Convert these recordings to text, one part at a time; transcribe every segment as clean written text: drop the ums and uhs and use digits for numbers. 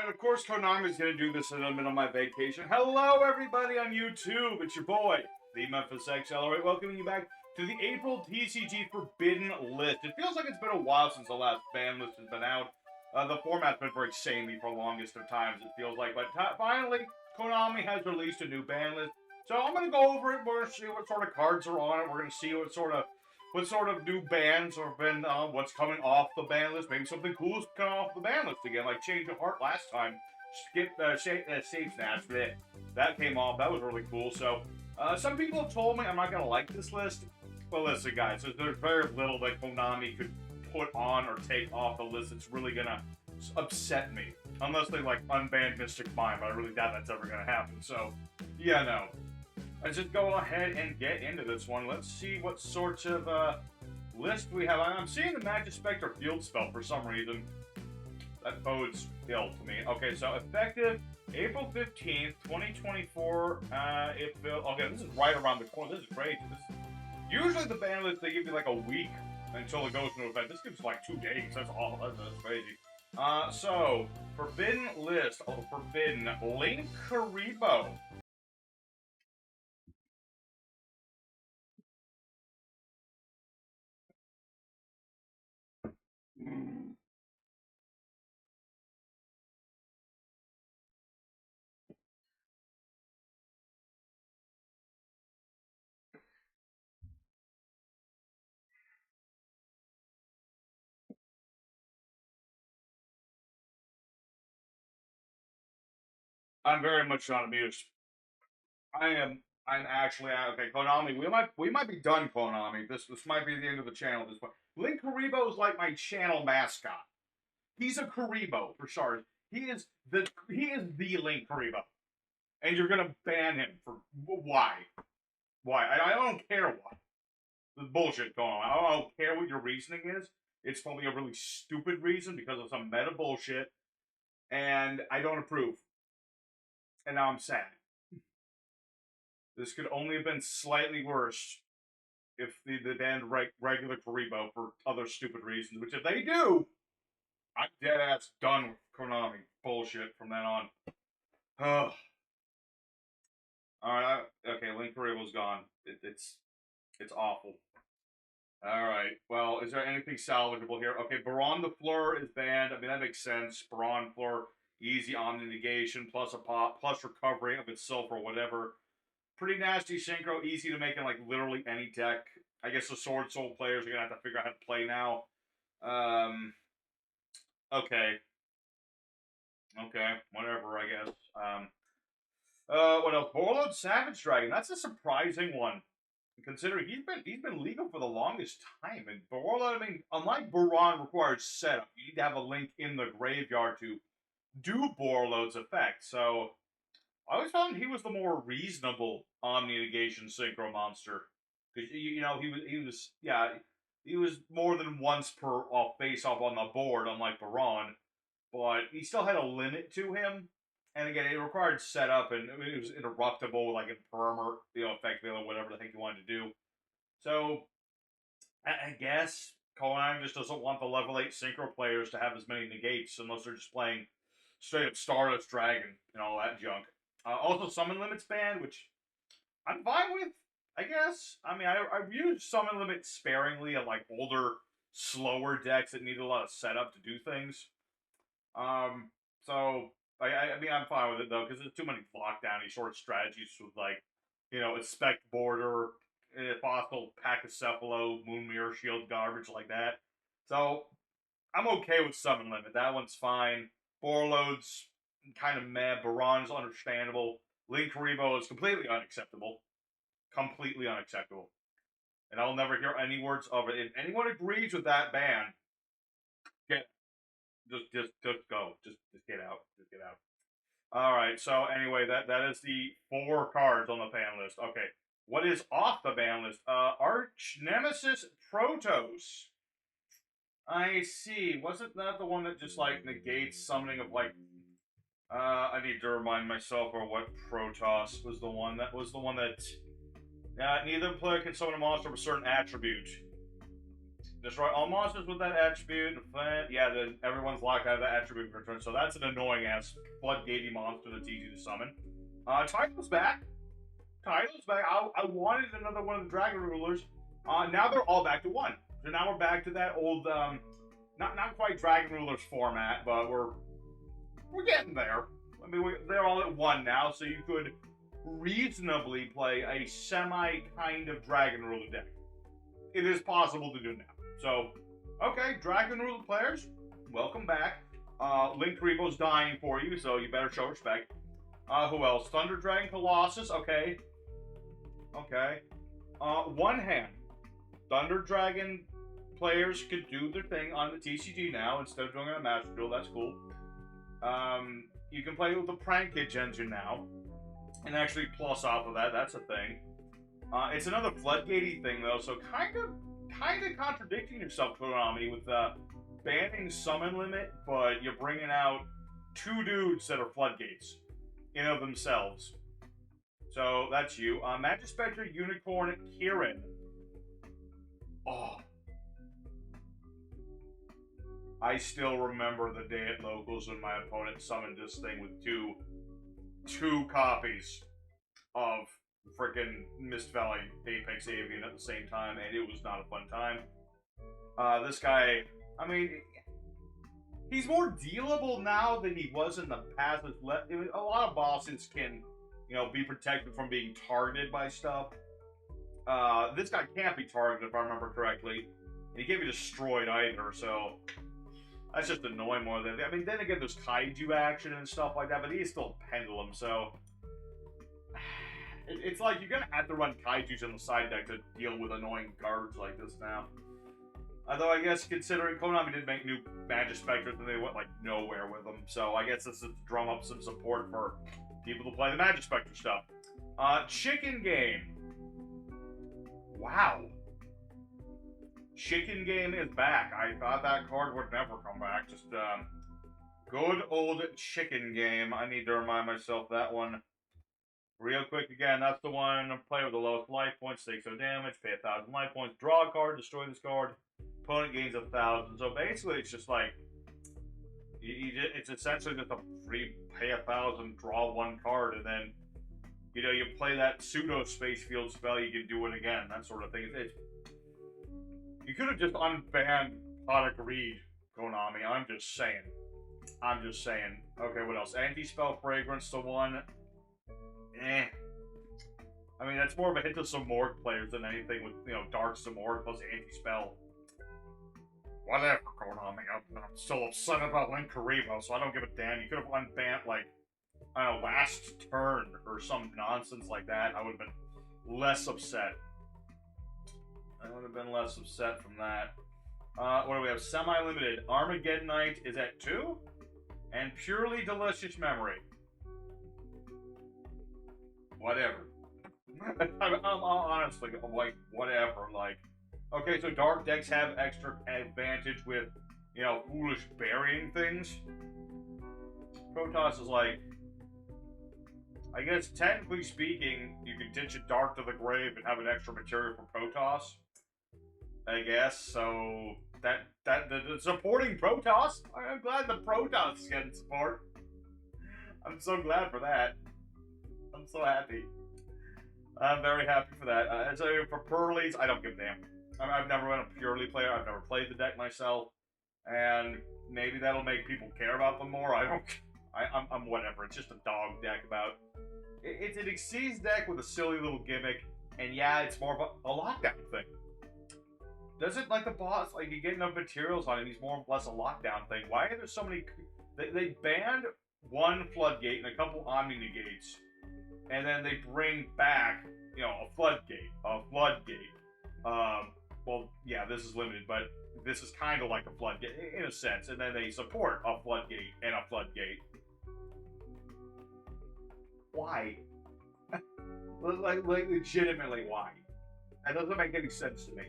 And of course, Konami's going to do this in the middle of my vacation. Hello, everybody on YouTube. It's your boy, the Memphis Accelerate, welcoming you back to the April TCG Forbidden List. It feels like it's been a while since the last ban list has been out. The format's been very samey for the longest of times, it feels like. But finally, Konami has released a new ban list. So I'm going to go over it. We're going to see what sort of cards are on it. We're going to see what sort of new bans have been, what's coming off the ban list. Maybe something cool is coming off the ban list again, like Change of Heart last time. Save Snatch, that came off. That was really cool. So, some people have told me I'm not going to like this list. But listen, guys, there's very little that Konami could put on or take off the list that's really going to upset me. Unless they, like, unban Mystic Mine, but I really doubt that's ever going to happen. So, yeah, no. Let's just go ahead and get into this one. Let's see what sorts of list we have. I'm seeing the Magic Spectre Field Spell for some reason. That bodes ill to me. Okay, so effective April 15th, 2024. Okay, this is right around the corner. This is crazy. Usually the ban list, they give you like a week until it goes into effect. This gives like 2 days. That's all. That's crazy. So, Forbidden List. Forbidden. Link Karibo. I'm very much not amused. I'm actually okay. Konami, we might be done. Konami, this might be the end of the channel at this point. Link Karibo is like my channel mascot. He's a Karibo for sure. He is the Link Karibo, and you're gonna ban him for why? Why? I don't care why. There's bullshit going on. I don't care what your reasoning is. It's probably a really stupid reason because of some meta bullshit, and I don't approve. And now I'm sad. This could only have been slightly worse if they banned regular Karibo for other stupid reasons, which if they do, I'm dead ass done with Konami bullshit from then on. Oh. Alright, okay, Link Karibo's gone. It's awful. Alright, well, is there anything salvageable here? Okay, Baron the Fleur is banned. I mean, that makes sense. Baron Fleur, easy Omni Negation, plus a pop, plus recovery of itself or whatever. Pretty nasty synchro, easy to make in like literally any deck. I guess the Sword Soul players are gonna have to figure out how to play now. Okay. Okay, whatever, I guess. What else? Borlode Savage Dragon. That's a surprising one, considering he's been legal for the longest time. And Borlode, I mean, unlike Baron requires setup, you need to have a link in the graveyard to do Borlode's effect. So I always found he was the more reasonable Omni Negation Synchro monster. Because, you know, he was more than once per face off on the board, unlike Baron. But he still had a limit to him. And again, it required setup, and it was interruptible, like Infirmer, effectively, or whatever the heck you wanted to do. So, I guess Konami just doesn't want the level 8 Synchro players to have as many negates, unless they're just playing straight up Stardust Dragon and all that junk. Also, Summon Limit's banned, which I'm fine with, I guess. I mean, I've used Summon Limit sparingly at, like, older, slower decks that need a lot of setup to do things. So, I mean, I'm fine with it, though, because there's too many lockdown-y sort of strategies with, like, Expect Border, Fossil, Pachycephalo, Moon Mirror Shield, garbage like that. So, I'm okay with Summon Limit. That one's fine. Borlode's kind of meh. Baron's understandable. Link Karibo is completely unacceptable. Completely unacceptable. And I'll never hear any words of it. If anyone agrees with that ban, just go. Just get out. Just get out. Alright, so anyway, that is the 4 cards on the ban list. Okay. What is off the ban list? Arch Nemesis Protoss. I see. Wasn't that the one that just, like, negates summoning of, like... I need to remind myself of what Protoss was the one. That was the one that... neither player can summon a monster of a certain attribute. Destroy all monsters with that attribute. Yeah, then everyone's locked out of that attribute for turn. So that's an annoying ass floodgatey monster that's easy to summon. Title's back. Title's back. I wanted another one of the Dragon Rulers. Now they're all back to 1. So now we're back to that old, not quite Dragon Rulers format, but we're getting there. I mean, they're all at 1 now, so you could reasonably play a semi kind of Dragon Ruler deck. It is possible to do now. So, okay, Dragon Ruler players, welcome back. Link Rebo's dying for you, so you better show respect. Who else? Thunderdragon Colossus, okay. Okay. One hand. Thunderdragon players could do their thing on the TCG now instead of doing it on Master Duel. That's cool. You can play with the Prank Kids engine now and actually plus off of that. That's a thing. It's another floodgatey thing though, so kind of contradicting yourself, Konami, with banning summon limit, but you're bringing out 2 dudes that are floodgates in of themselves. So that's you. Magispector Unicorn Kieran. Oh. I still remember the day at locals when my opponent summoned this thing with two copies of frickin' Mist Valley Apex Avian at the same time, and it was not a fun time. This guy, I mean, he's more dealable now than he was in the past. A lot of bosses can, you know, be protected from being targeted by stuff. This guy can't be targeted, if I remember correctly. And he can't be destroyed either, so that's just annoying more than... I mean, then again, there's kaiju action and stuff like that, but he is still a pendulum, so... It's like you're gonna have to run kaijus on the side deck to deal with annoying cards like this now. Although I guess considering Konami did make new Magispectors and they went like nowhere with them, so I guess this is to drum up some support for people to play the Magispector stuff. Chicken Game. Wow. Chicken Game is back. I thought that card would never come back. Just good old Chicken Game. I need to remind myself that one. Real quick again, that's the one play with the lowest life points, takes no damage, pay 1,000 life points, draw a card, destroy this card, opponent gains 1,000. So basically, it's just like, it's essentially just a free pay 1,000, draw 1 card, and then, you know, you play that pseudo space field spell, you can do it again, that sort of thing. You could have just unbanned Product Read, Konami, I'm just saying. Okay, what else? Anti-Spell Fragrance to 1. I mean, that's more of a hit to some Morg players than anything with, you know, Dark Samorg plus Anti-Spell. Whatever, Konami. I'm still upset about Link Karibo, so I don't give a damn. You could have unbanned, like, I don't know, last turn or some nonsense like that. I would have been less upset. from that. What do we have? Semi-limited. Armageddonite is at 2. And Purely Delicious Memory. Whatever. I'm honestly, like, whatever. Like, okay, so dark decks have extra advantage with, you know, foolish burying things. Protoss is like, I guess technically speaking, you can ditch a dark to the grave and have an extra material for Protoss. I guess, so the supporting Protoss. I'm glad the Protoss is getting support. I'm so glad for that. I'm so happy. I'm very happy for that. So for Pearlies, I don't give a damn. I've never been a Purely player. I've never played the deck myself, and maybe that'll make people care about them more. I'm whatever. It's just a dog deck about. It's an Exceeds deck with a silly little gimmick, and yeah, it's more of a lockdown thing. Doesn't like the boss, like you get enough materials on him, he's more or less a lockdown thing. Why are there so many? They banned one Floodgate and a couple Omni Negates, and then they bring back, you know, a Floodgate. Well, yeah, this is limited, but this is kind of like a Floodgate in a sense, and then they support a Floodgate and a Floodgate. Why? like legitimately, why? That doesn't make any sense to me.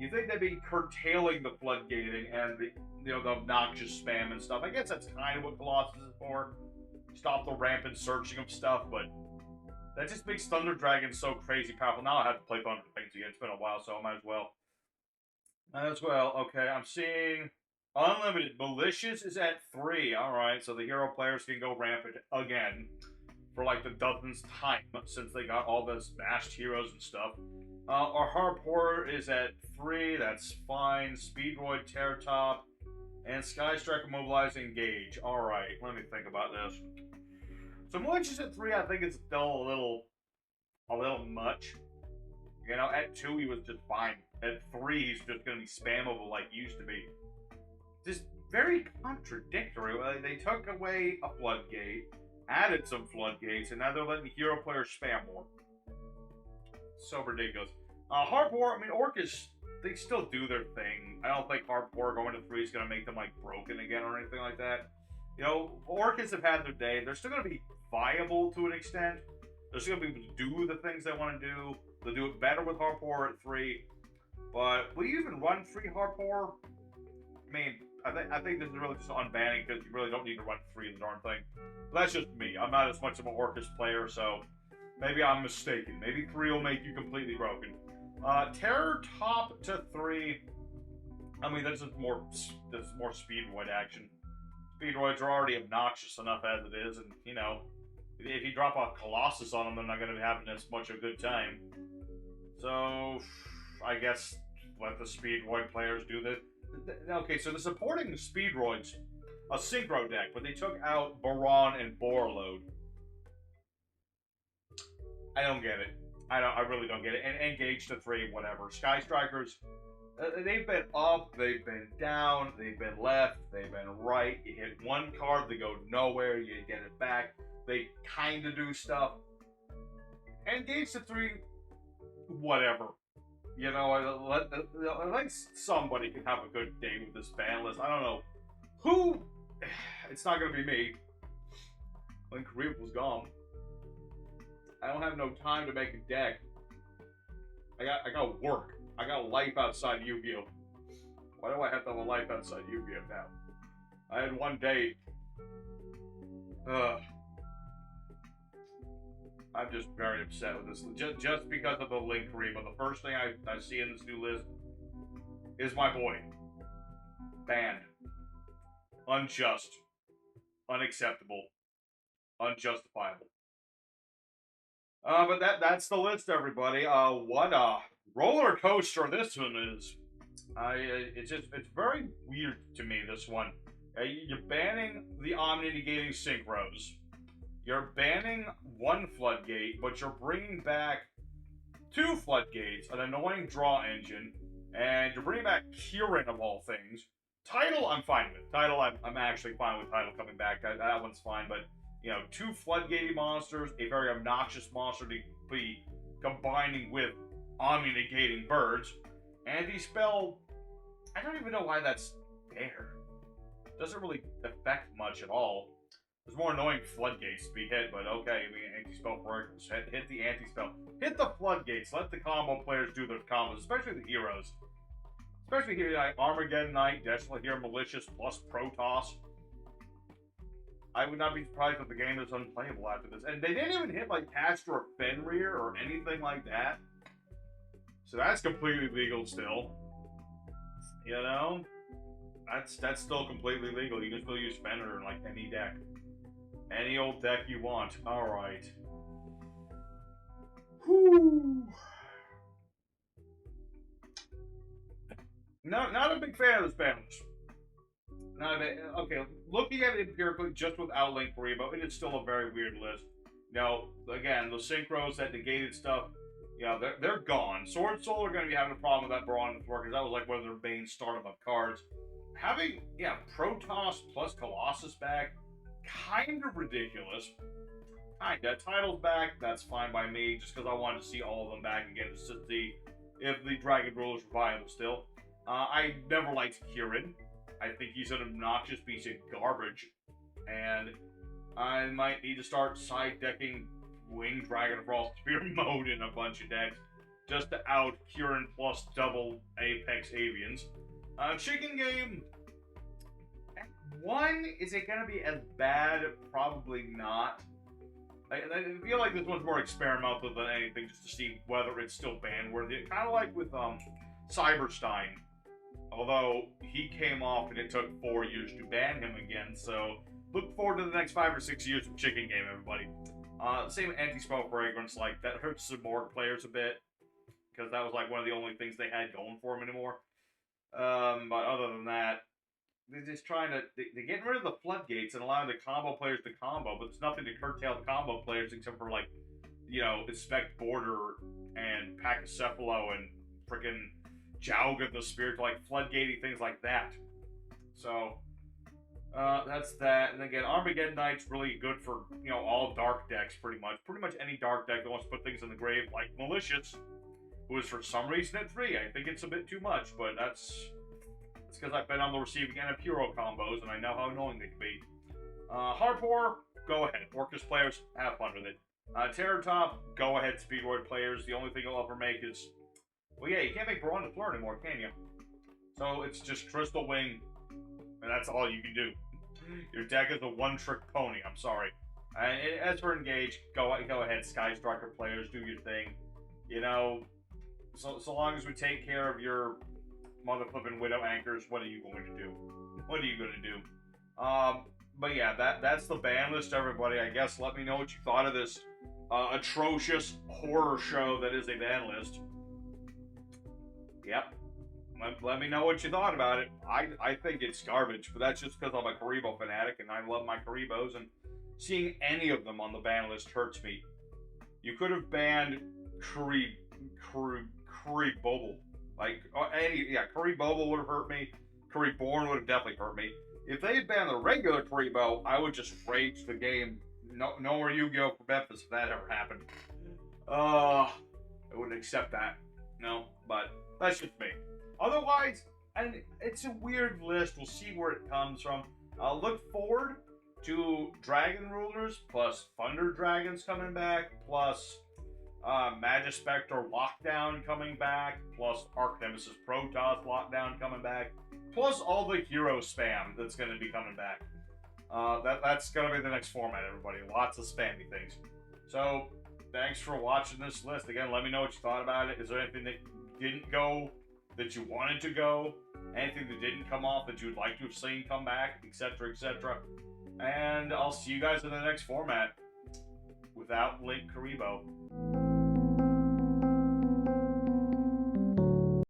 You think they'd be curtailing the floodgating and the, you know, the obnoxious spam and stuff? I guess that's kind of what Colossus is for. Stop the rampant searching of stuff, but that just makes Thunderdragon so crazy powerful. Now I have to play Thunderdragon again. It's been a while, so I might as well. As well, okay, I'm seeing unlimited. Malicious is at 3. Alright, so the hero players can go rampant again for like the dozenth time since they got all the smashed heroes and stuff. Our Harpor is at 3, that's fine. Speedroid, Terror Top, and Sky Striker Mobilize Engage. Alright, let me think about this. So Malicious at 3, I think it's still a little much. You know, at 2 he was just fine. At 3 he's just gonna be spammable like he used to be. Just very contradictory. They took away a floodgate, added some floodgates, and now they're letting hero players spam more. So ridiculous. Hardcore, I mean, Orcish, they still do their thing. I don't think Hardcore going to 3 is going to make them, like, broken again or anything like that. You know, Orcish have had their day. They're still going to be viable to an extent. They're still going to be able to do the things they want to do. They'll do it better with Hardcore at 3. But will you even run 3 Hardcore? I mean, I think this is really just unbanning because you really don't need to run 3 of the darn thing. But that's just me. I'm not as much of an Orcish player, so maybe I'm mistaken. Maybe 3 will make you completely broken. Terror top to 3. I mean, that's more Speedroid action. Speedroids are already obnoxious enough as it is, and, you know, if you drop a Colossus on them, they're not going to be having as much a good time. So, I guess let the Speedroid players do this. Okay, so they're supporting the Speedroids, a Synchro deck, but they took out Baron and Borload. I don't get it. I really don't get it. And Engage to 3, whatever. Sky Strikers, they've been up, they've been down, they've been left, they've been right. You hit one card, they go nowhere, you get it back. They kind of do stuff. Engage to 3, whatever. You know, at least somebody can have a good day with this ban list. I don't know who. It's not gonna be me. When Karib was gone, I don't have no time to make a deck. I got work. I got life outside Yu-Gi-Oh. Why do I have to have a life outside Yu-Gi-Oh now? I had one day. I'm just very upset with this. Just because of the link Reba. The first thing I see in this new list is my boy. Banned. Unjust. Unacceptable. Unjustifiable. But that's the list, everybody. What a roller coaster this one is. It's very weird to me, this one. You're banning the Omni-negating Synchros. You're banning 1 floodgate, but you're bringing back 2 floodgates, an annoying draw engine, and you're bringing back Kieran of all things. Title, I'm fine with. Title, I'm actually fine with Title coming back. That one's fine, but, you know, 2 floodgate monsters, a very obnoxious monster to be combining with Omni-negating birds. Anti-spell, I don't even know why that's there. Doesn't really affect much at all. There's more annoying floodgates to be hit, but okay, I mean, anti-spell breakers. Hit the anti-spell. Hit the floodgates. Let the combo players do their combos, especially the heroes. Especially here, like Armageddon Knight, Desolate Hero, Malicious, plus Protoss. I would not be surprised if the game is unplayable after this. And they didn't even hit, like, Castor or Fenrir or anything like that. So that's completely legal still. You know? That's still completely legal. You can still use Fenrir in, like, any deck. Any old deck you want. Alright. Whew. No, not a big fan of this balance. Not a bit. Okay, looking at it empirically, just without Link Rebo, it is still a very weird list. Now, again, the synchros, that negated stuff, yeah, they're gone. Sword Soul are going to be having a problem with that Baron before, because that was like one of their main startup of cards. Having, yeah, Protoss plus Colossus back, kind of ridiculous. Kinda. Title's back, that's fine by me, just because I wanted to see all of them back again, just to see if the Dragon Rulers were viable still. I never liked Kieran. I think he's an obnoxious piece of garbage. And I might need to start side-decking Winged Dragon Frost Spear mode in a bunch of decks, just to out Kieran plus double Apex Avians. Chicken Game, 1, is it going to be as bad? Probably not. I feel like this one's more experimental than anything, just to see whether it's still ban-worthy. Kind of like with Cyberstein. Although he came off and it took 4 years to ban him again, so look forward to the next 5 or 6 years of Chicken Game, everybody. Same anti-spell fragrance, like, that hurts some more players a bit, because that was like one of the only things they had going for them anymore. But other than that, they're just trying to, they're getting rid of the floodgates and allowing the combo players to combo, but there's nothing to curtail the combo players except for, like, you know, Inspect Border and Pachycephalo and freaking Jauga the Spirit, like floodgating things like that. So, that's that. And again, Armageddon Knight's really good for, you know, all dark decks, pretty much. Pretty much any dark deck that wants to put things in the grave, like Malicious, who is for some reason at 3. I think it's a bit too much, but that's because I've been on the receiving end of hero combos, and I know how annoying they can be. Harpor, go ahead. Orcus players, have fun with it. Terror Top, go ahead, Speedroid players. The only thing you'll ever make is... Well, yeah, you can't make Baron de Fleur anymore, can you? So it's just Crystal Wing, and that's all you can do. Your deck is a one-trick pony, I'm sorry. And as for Engage, go ahead, Sky Striker players, do your thing. You know, so long as we take care of your mother-flipping Widow Anchors, what are you going to do? What are you going to do? But yeah, that's the ban list, everybody. I guess let me know what you thought of this atrocious horror show that is a ban list. Yep. Let me know what you thought about it. I think it's garbage, but that's just because I'm a Karibo fanatic and I love my Karibos, and seeing any of them on the ban list hurts me. You could have banned Karibobble. Like, Karibobble would have hurt me. Kariborn would have definitely hurt me. If they had banned the regular Karibo, I would just rage the game. No more Yu-Gi-Oh! For Memphis if that ever happened. I wouldn't accept that. No, but that's just me. Otherwise, and it's a weird list. We'll see where it comes from. I'll look forward to Dragon Rulers plus Thunder Dragons coming back, plus Magispector Lockdown coming back, plus Arch Nemesis Protoss Lockdown coming back, plus all the hero spam that's going to be coming back. That's going to be the next format, everybody. Lots of spammy things. So, thanks for watching this list. Again, let me know what you thought about it. Is there anything that didn't go that you wanted to go? Anything that didn't come off that you would like to have seen come back, etc., etc.? And I'll see you guys in the next format without Link Karibo.